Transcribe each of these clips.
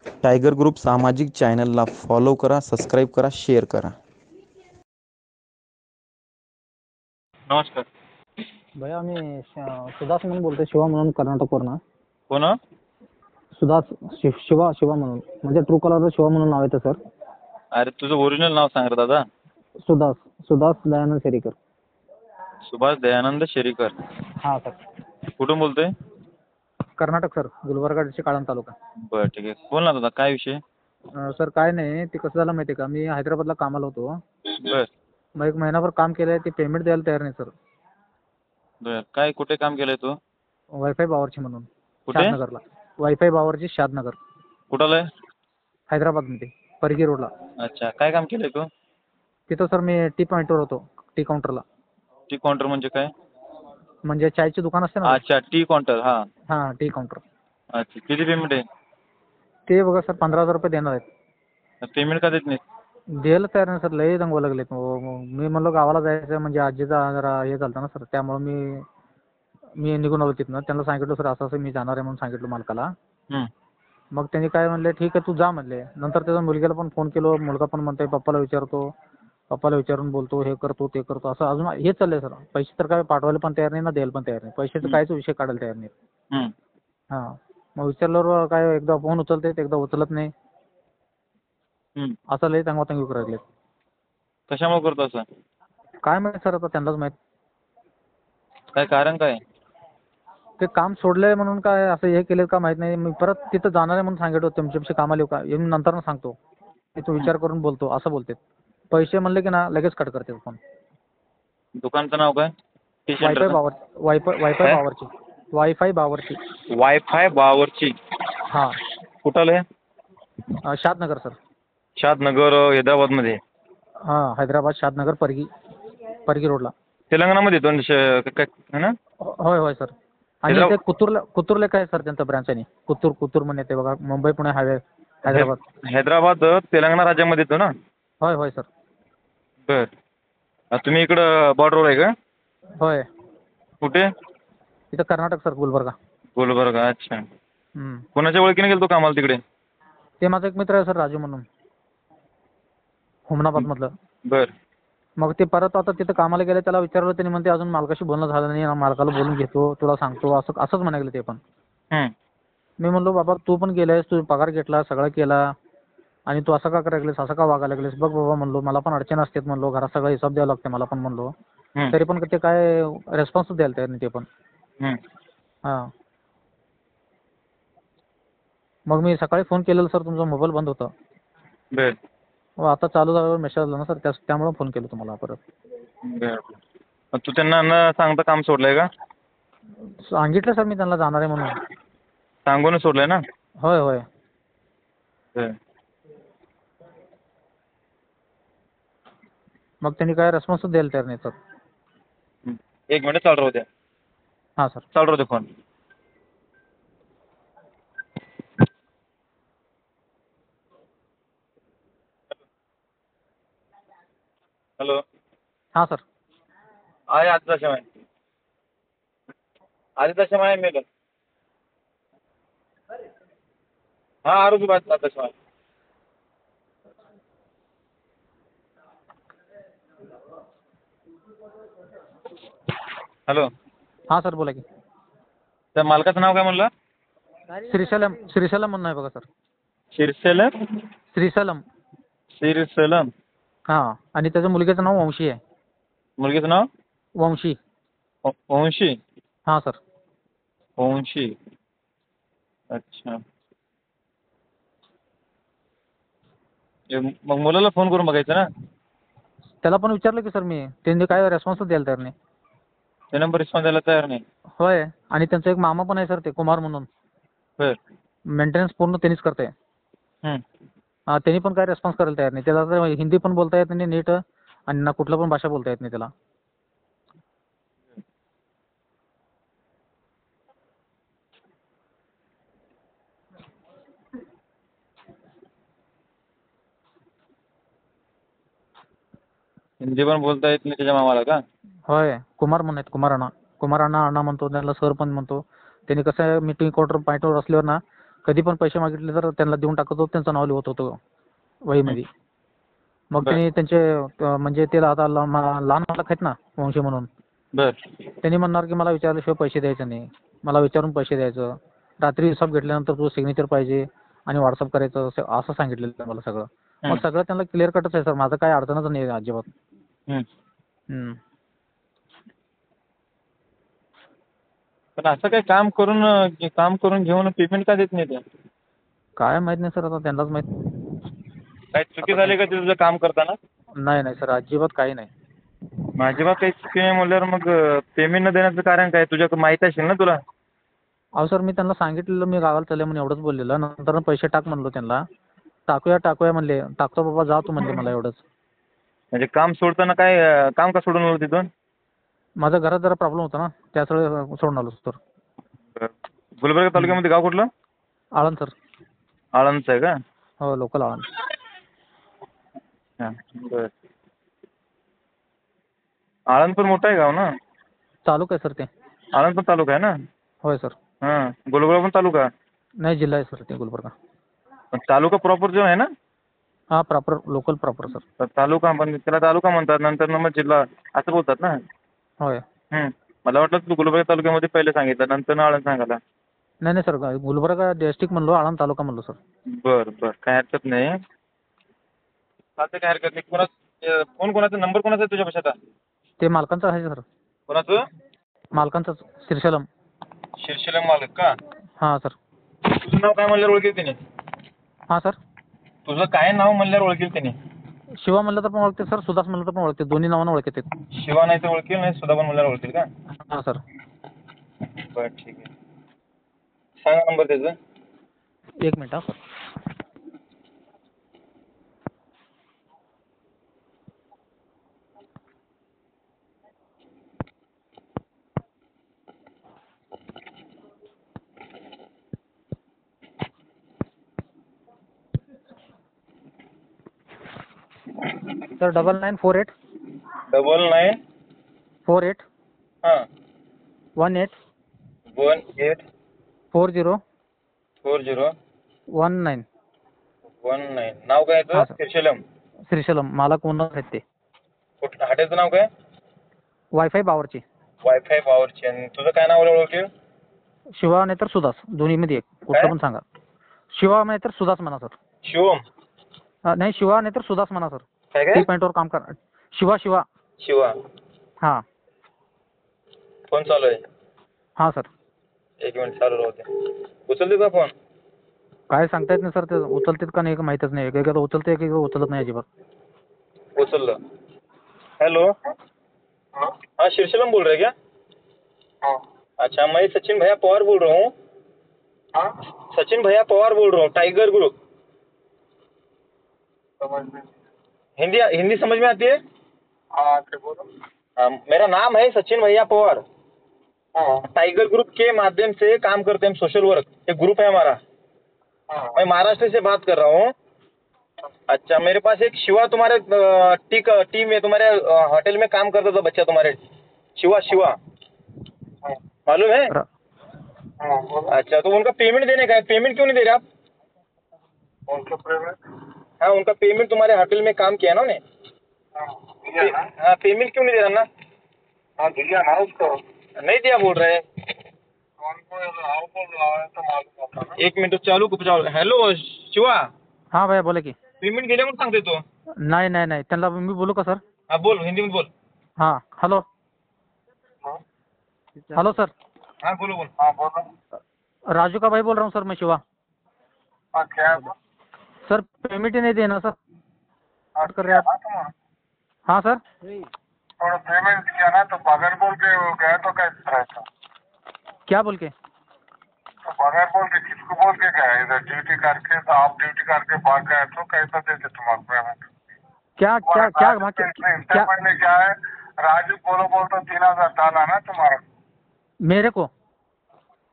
Tiger group सामाजिक चॅनलला follow करा, सबस्क्राईब करा, शेअर करा. नमस्कार. भैया मी सुदास म्हणून बोलतोय, शिवा म्हणून कर्नाटकवरनं. कोण? सुदास शिवा म्हणून, म्हणजे ट्रू कॉलरवर शिवा म्हणून नाव येतं सर. अरे तुझं ओरिजिनल नाव सांग रे दादा. सुदास दयानंद शेरीकर. सुभाष दयानंद शेरीकर. हां सर. कुठून बोलतोय? कर्नाटक सर, गुलबर्गा डिस्ट्रिक्ट आळंद तालुका. बरं ठीक आहे. बोल ना दादा, काय विषय? सर काय नाही, ते कसं झालं माहिती आहे का, मी हैदराबादला कामाला होतो. बर मग 1 महिनाभर काम केलंय, ते पेमेंट द्यायला तयार नाही सर. बर काय कुठे काम केलंय तू? वायफाय बावरची म्हणून, कुठे? शादनगरला. वायफाय बावरची शादनगर, कुठं आलंय? हैदराबादमध्ये, परगी रोडला. अच्छा, काय काम केलंय तू? तिथं सर मी टी पॉईंटवर होतो, टी काउंटरला. टी काउंटर म्हणजे काय? म्हणजे चायची दुकान असते ना. अच्छा, टी काउंटर. हा हां, टी काउंटर. अच्छा, किती पेमेंट आहे? ते बघा सर, 15,000 रुपये देणार आहेत. पेमेंट का देत नाही? द्यायला तयार नाही सर, लई दंगवा लागलेत. मी म्हणलो गावाला जायचं, म्हणजे आजीचा जरा हे झालं ना सर, त्यामुळं मी निघून आलो तिथनं. त्यांना सांगितलं सर असं असं मी जाणार आहे म्हणून सांगितलं मालकाला. हं. मग त्यांनी काय म्हणले, ठीक आहे तू जा म्हणले. नंतर त्याच्या मुलग्याला पण फोन केलो, मुलगा पण म्हणतोय पप्पाला विचारतो, पप्पाला विचारून बोलतो, हे करतो ते करतो, असं अजून हेच चाललंय सर. पैसे तर काय पाठवायला पण तयार नाही ना, द्यायला पण तयार नाही. पैशाचा काहीच विषय काढायला तयार नाही. हं. हां, मग विचारल्यावर काय एकदा फोन उचलते, एकदा उचलत नाही. हं. असं लई तंगवातंगी करू लागलेत. कशामुळे करतो असं? काय माहित सर, आता त्यांनाच माहित. काय कारण काय? ते काम सोडलंय म्हणून काय असं हे केलं का माहित नाही. मी परत तिथं जाणार आहे म्हणून सांगितलं होतं, तुमच्यापाशी कामाला येऊ का, येऊन नंतर सांगतो, की तू विचार करून बोलतो असं बोलतात. पैसे म्हणले की ना लगेच कट करतात फोन. दुकानचं नाव काय? टी वायफाय सेंटरचं? बावर वायफाय काय? बावरची. वायफाय बावरची. वायफाय बावरची. हां, कुठं आलंय? शादनगर सर. शादनगर, हैदराबादमध्ये. हां, हैदराबाद शादनगर, परगी रोडला. तेलंगणामध्ये येतो काय है ना? होय होय सर. आणि ते कुतूरला काय सर त्यांचं ब्रँच आहे. कुतूर म्हणून येते बघा, मुंबई पुणे हायवे, हैदराबाद. हैदराबाद तेलंगणा राज्यामध्ये येतो ना? होय होय सर. बर. तुम्ही इकडं बॉर्डरवर आहे का? होय, कुठे? इथं कर्नाटक सर, गुलबर्गा. गुलबर्गा. अच्छा. हं. कोणाच्या ओळखीने गेलो कामाला तिकडे? ते माझा एक मित्र आहे सर, राजू म्हणून, हुमनाबादमधलं. बर. मग ते परत आता तिथं कामाला गेले, त्याला विचारलं, त्यांनी म्हणते अजून मालकाशी बोलणं झालं नाही, मालकाला बोलून घेतो, तुला सांगतो, असंच म्हणाले ते पण. हं. मी म्हणलो बाबा तू पण गेलायस, तू पगार घेतला, सगळं केला, आणि तू असं का करायला लागलेस, असं का वागायला लागलेस, बघ बाबा म्हणलो, मला पण अडचण असतात म्हणलो, घरात सगळं हिसाब द्यावा लागते मला पण म्हणलो. हं. तरी पण ते काय रेस्पॉन्सच द्यायला तयार नाही ते पण. हं. हां, मग मी सकाळी फोन केलेला सर, तुमचा मोबाईल बंद होता. बर. आता चालू झाल्यावर मेसेज आला ना सर, त्यामुळे फोन केला तुम्हाला परत. बर. तू त्यांना न सांगता काम सोडलंय का? सांगितलं सर मी त्यांना जाणार आहे म्हणून. सांगून सोडलंय ना? होय होय. बर. मग त्यांनी काय रेस्पॉन्सच द्यायला तयार नाही सर. एक मिनिट चालू राहू द्या. हां सर. चालू राहू द्या फोन. हॅलो. हां सर. आहे आजचा समय. आजचा समय मेल. हाँ आ रही बात आजचा समय. हॅलो. हां सर, बोला की. त्या मालकाचं नाव काय म्हणलं? श्रीशैलम म्हणून आहे बघा सर. शिरसेलम. श्रीशैलम. श्रीशैलम. हां, आणि त्याच्या मुलगीचं नाव वंशी आहे. मुलगीचं नाव? वंशी. वंशी. हां सर. वंशी. अच्छा. मग मुलाला फोन करून बघायचं ना? त्याला पण विचारलं की सर मी, त्यांनी काय रेस्पॉन्सच द्यायला तयार नाही. ते नंबर रिस्पॉन्स द्यायला तयार नाही. होय, आणि त्यांचा एक मामा पण आहे सर, ते कुमार म्हणून. बर. मेंटेनन्स पूर्ण त्यांनीच करते. हं. त्यांनी पण काय रेस्पॉन्स करायला तयार नाही. त्याला तर हिंदी पण बोलता येत नाही नीट, आणि ना कुठलं पण भाषा बोलता येत नाही त्याला. हिंदी पण बोलता येत नाही त्याच्या मामाला का? होय, कुमार म्हणून आहेत, कुमार अण्णा म्हणतो, त्यांना सर पण म्हणतो. त्यांनी कसं आहे, मीटिंग क्वार्टर पॉईंटवर असल्यावर ना, कधी पण पैसे मागितले तर त्यांना देऊन टाकत होतो, त्यांचं नाव लिहत होतो वहीमध्ये. मग बरं. त्यांनी त्यांचे म्हणजे ते आता लहान मालक आहेत ना वंशी म्हणून, बर त्यांनी म्हणणार की मला विचारल्याशिवाय पैसे द्यायचे नाही, मला विचारून पैसे द्यायचं, रात्री हिसाब घेतल्यानंतर तुझं सिग्नेचर पाहिजे आणि व्हॉट्सअप करायचं असं सांगितलेलं मला सगळं. मग सगळं त्यांना क्लिअर कटच आहे सर, माझं काय अडचणच नाही आहे अजिबात. हम्म. पण असं काही काम करून घेऊन पेमेंट का देत नाही ते? काय माहित नाही सर, आता त्यांनाच माहित. काही चुकी झाली का तुझं काम करताना? नाही नाही सर, अजिबात काही नाही. अजिबात काही चुकी नाही म्हणल्यावर मग पेमेंट न देण्याचं कारण काय? तुझ्याकडे माहीत असेल ना तुला. अहो सर, मी त्यांना सांगितलेलं मी गावाला चालले म्हणून एवढंच बोललेलं. नंतर पैसे टाक म्हणलो त्यांना. टाकूया म्हणले. टाकतो बाबा, जा तू म्हणले मला एवढंच. म्हणजे काम सोडताना काय काम का सोडून आलो तिथून? माझ्या घरात जरा प्रॉब्लेम होता ना, त्यामुळे सोडून आलो सर. गुलबर्गा तालुक्यामध्ये गाव कुठलं? आळंद सर. आळंदचं आहे का? हो, लोकल आळंद. हां बरं. आळंद पण मोठं आहे गाव ना? तालुका आहे सर ते. आळंद पण तालुका आहे ना? होय सर. हां. गुलबर्गा पण तालुका? नाही, जिल्हा आहे सर ते गुलबर्गा. पण तालुका प्रॉपर जो आहे ना? हां, प्रॉपर लोकल प्रॉपर सर. तर तालुका पण त्याला तालुका म्हणतात, नंतर मग जिल्हा असं बोलतात ना? होय. मला वाटलं तू गुलबर्गा तालुक्यामध्ये पहिले सांगितलं, नंतर आळंद सांगायला. नाही नाही सर, गुलबर्गा डिस्ट्रिक्ट म्हणलो, आळंद तालुका म्हणलो सर. बरं काय हरकत नाही. चालतं, काय हरकत नाही. कोणाचा नंबर कोणाचा आहे तुझ्यापाशी आता? ते मालकांचं आहे सर. कोणाचं? मालकांचंच, श्रीशैलम. शिरशिलम मालक का? हां सर. तुझं नाव काय म्हणल्यावर ओळखेल त्याने? हां सर. तुझं काय नाव म्हणल्यावर ओळखेल त्याने? शिवा म्हणलं तर पण ओळखते सर, सुदास म्हणलं तर पण ओळखते, दोन्ही नावानं ओळखते. शिवा नाही तर ओळखेल, नाही सुद्धा पण म्हणल्यावर ओळखेल का? हां सर. बरं ठीक आहे. सांगा नंबर त्याचा. 1 मिनिट हां सर. सर 9948 99 48 हां 18 18 40 40 19. 19. नाव काय हां याचं? सर. शिरशिलम. श्रीशैलम मालक ओनर आहेत ते. कुठलं हॉटेलचं नाव काय? वायफाय बावरची. वायफाय पॉवरची. आणि तुझं काय नाव ओळखेल? शिवा नाही तर सुदास, दोन्हीमध्ये एक कुठलं पण सांगा. शिवा नाही तर सुदास म्हणा सर. शिवम. नाही, शिवा नाही तर सुदास म्हणा सर. काय काय? टी पॉईंटवर काम करा. शिवा. शिवा. हां. फोन चालू आहे. हां सर. 1 मिनिट चालू राहू दे. उचलते का फोन? काय सांगता येत नाही सर, ते उचलतात का नाही माहीतच नाही. एकदा उचलते, एकदा उचलत नाही अजिबात. उचललं. हेलो. हाँ शिरशिलम बोल रहे क्या? हाँ। अच्छा, मैं सचिन भैया पवार बोल रहा हूँ. हाँ, सचिन भैया पवार बोल रहा हूँ, टाइगर ग्रुप. समझ में। हिंदी समझ में आती है? हाँ, आके बोलो। मेरा नाम है सचिन भैया पवार. हाँ, टाइगर ग्रुप के माध्यम से काम करते हैं हम, सोशल वर्क. एक ग्रुप है हमारा. हाँ, मैं महाराष्ट्र से बात कर रहा हूँ. अच्छा, मेरे पास एक शिवा तुम्हारे टीम में तुम्हारे होटल में काम करता था बच्चा तुम्हारे. शिवा हाँ, मालूम है? हाँ, बोलो। अच्छा, तो उनका पेमेंट देने का है. पेमेंट क्यों नहीं दे रहे आप? उनका पेमेंट? हाँ, उनका पेमेंट तुम्हारे होटल में काम किया ना उन्हें. हाँ, दिया ना? हाँ, पेमेंट क्यों नहीं दे रहा ना? हाँ, दिया ना उसको। नहीं दिया बोल रहे हैं. उनको आओ बोल रहा है तो मालूम होता ना। 1 मिनिट चालू हॅलो शिवा, हां भैया बोला की. पेमेंट दिले म्हणून सांगते तो. नाही, त्यांना मी बोलू का सर? हा बोल, हिंदीमध्ये बोल. हां. हॅलो. हाँ, हेलो सर. हाँ बोलो. हाँ, बोलो। राजू का भाई बोल रहा हूँ सर, मैं शिवा. हाँ, क्या है वो? सर पेमेंट ही नहीं देना सर. हाँ, कर रहे आप? किया ना तुम? हाँ सर. थोड़ा पेमेंट किया ना तो बगैर बोल के वो गया तो कैसे रहता? क्या बोल के? तो बगैर बोल के किसको बोल के गया? इधर ड्यूटी करके तो आप ड्यूटी करके भाग गए तो कैसा देते तुम्हारा पेमेंट? क्या पहले क्या है, राजू बोलो तो 3,000 डाला ना तुम्हारा? मेरे को?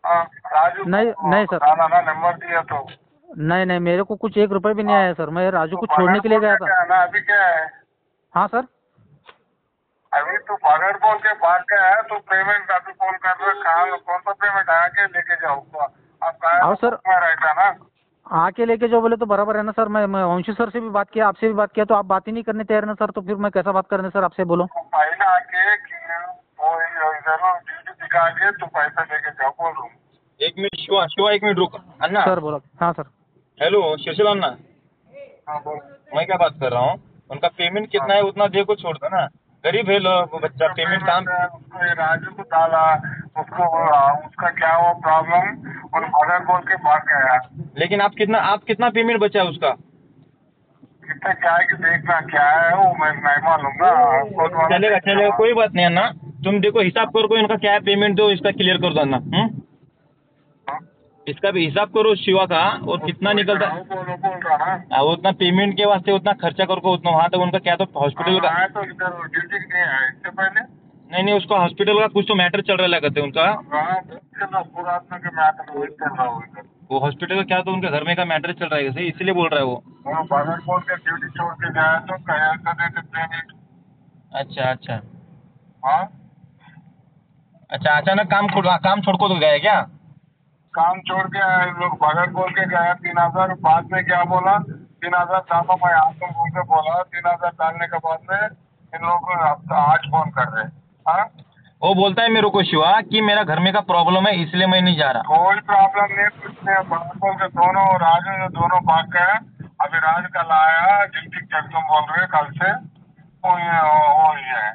हाँ, राजू नहीं सर. डाला ना, नंबर दिया तो? नहीं, मेरे को कुछ 1 रुपये भी नहीं आया सर. मैं राजू को छोड़ने के लिए गया था. क्या ना अभी क्या है? हाँ सर. अभी तो बगैर बोल के भाग गया है तो पेमेंट अभी बोल कर रहे कहाँ, कौन सा पेमेंट आया के लेके जाओ? आप काय आओ सर। में रहता ना। आके लेके जो बोले तो बराबर है ना सर। मैं वंशी सर से भी बात किया, आपसे भी बात किया, तो आप बात ही नहीं करने तैयार ना सर। तो फिर मैं कैसा बात करने सर आपसे, बोलो। पहले आके कि वो जरूर ड्यूटी दिखा के तो पैसा लेके जाओ, बोल रहा हूँ। एक मिनिट शिवा, शिवा एक मिनिट रुक। अन्ना, सर बोलो। हाँ सर। हेलो शिवशील अन्ना, हाँ बोल। मैं क्या बात कर रहा हूँ, उनका पेमेंट कितना है उतना दे को छोड़ दो ना। गरीब है लोग, वो बच्चा पेमेंट काम। उसको ये राजू को डाला, उसको उसका क्या हुआ प्रॉब्लम और मगर बोल के भाग गया। लेकिन आप कितना पेमेंट बचा है उसका? कितना क्या है कि देखना क्या है वो मैं नहीं मालूम ना। चलेगा चलेगा, कोई बात नहीं अन्ना। तुम देखो हिसाब करो, कोई उनका क्या है पेमेंट दो, इसका क्लियर कर दो अन्ना। इसका भी हिसाब करो शिवा का, और कितना निकलता है। बोल रहा ना। उतना पेमेंट के वास्ते उतना खर्चा करो, उतना वहाँ तक उनका क्या तो हॉस्पिटल का। आया तो इधर ड्यूटी नहीं आया इससे पहले। नहीं उसका हॉस्पिटल का कुछ तो मैटर चल रहा लगता है उनका। हाँ पूरा आत्मा के मैटर वही चल रहा हूँ इधर। वो हॉस्पिटल का क्या तो उनके घर में का मैटर चल रहा है सही, इसलिए बोल रहा है वो। वो बगल बोल के ड्यूटी छोड़ के गया तो कहा था दे देते पेमेंट। अच्छा अच्छा हाँ अच्छा, अचानक काम छोड़ को तो गया क्या? काम छोड़ के आए लोग, बगल बोल के गया 3000। बाद में क्या बोला, 3000 डालो, मैं आता हूँ बोल के बोला। 3000 डालने के बाद में इन लोगों को आज फोन कर रहे। हाँ वो बोलता है मेरे को शिवा कि मेरा घर में का प्रॉब्लम है इसलिए मैं नहीं जा रहा। कोई प्रॉब्लम नहीं, कुछ नहीं। बगल बोल के दोनों राजू दोनों भाग गए। अभी राज कल आया, गिल्टी चकम बोल रहे कल से वो ही है।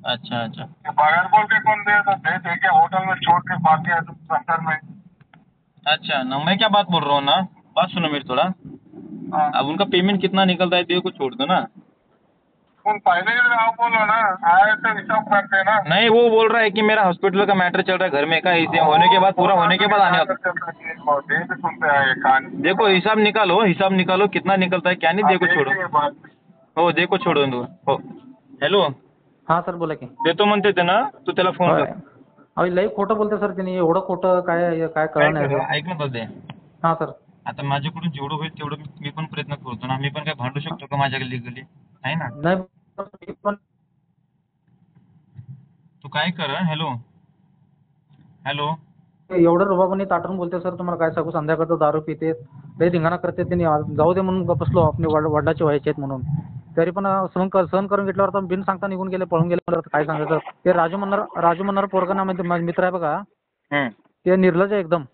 अच्छा अच्छा बगल बोल के कौन दे तो दे के होटल में छोड़ के भाग गया तुम सेंटर में। अच्छा ना, मैं क्या बात बोल रहा हूँ ना, बात सुनो मेरी थोड़ा। हाँ अब उनका पेमेंट कितना निकलता है को छोड़ दो ना। तुम पहले ही रहो, बोलो ना आए तो हिसाब करते ना। नहीं वो बोल रहा है कि मेरा हॉस्पिटल का मैटर चल रहा है घर में का, इसे होने के बाद पूरा होने के बाद आने वाला। सुनते हैं कहानी। देखो हिसाब निकालो कितना निकलता है क्या नहीं, देखो छोड़ो हो, देखो छोड़ो हो। हेलो हाँ सर बोला की. देतो म्हणते ते ना, तू त्याला फोन होय. कर. अहो लई खोटं बोलते सर त्यांनी. एवढं खोटं काय काय कळलं नाही सर. ऐक ना दादा, हां सर. आता माझ्याकडून जेवढं होईल तेवढं मी पण प्रयत्न करतो ना. मी पण काय भांडू शकतो का माझ्याकडे लिगली, आहे ना. नाही पण तू काय कर. हॅलो हॅलो एवढं रुबाबाने ताटून बोलते सर. तुम्हाला काय सांगू, संध्याकाळचं दारू पिते, लई धिंगाणा करते. त्यांनी जाऊ दे म्हणून गप्प बसलो, आपले वडिलाचे व्हायचे आहेत म्हणून. तरी पण सहन करून घेतल्यावर तर बिन सांगता निघून गेले, पळून गेले. मला काय सांगायचं. ते राजू म्हणणार पोरगा ना, म्हणजे मित्र आहे बघा, ते निर्लज आहे एकदम.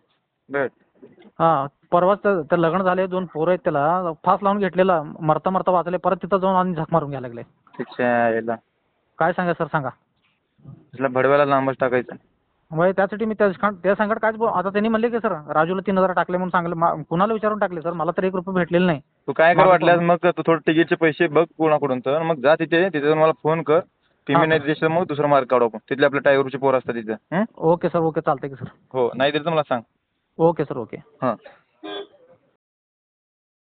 बर. हां परवाच तर लग्न झाले, 2 पोरं आहेत त्याला. फास लावून घेतलेला, मरता मरता वाचले. परत तिथं जाऊन आणि झक मारून घ्यायला लागले. याला काय सांगा सर, सांगा. तुला भडव्याला लांबच टाकायचं. म्हणजे त्यासाठी मी त्या संकट कायच आता त्यांनी म्हणले की सर राजूला 3000 टाकले म्हणून सांगले. कुणाला विचारून टाकले सर, मला तर 1 रुपये भेटलेला नाही. तू काय कर वाटल्यास मग तू थोडं तिकीटचे पैसे बघ कोणाकडून, तर मग जा तिथे जाऊन मला फोन कर. पेमेंट नाही दिले मग दुसरा मार्ग काढू आपण. तिथले आपल्या टायगरचे पोर असतात तिथे. ओके सर, ओके चालतंय की सर. हो, नाही दिलं तर मला सांग. Okay sir, okay. हां.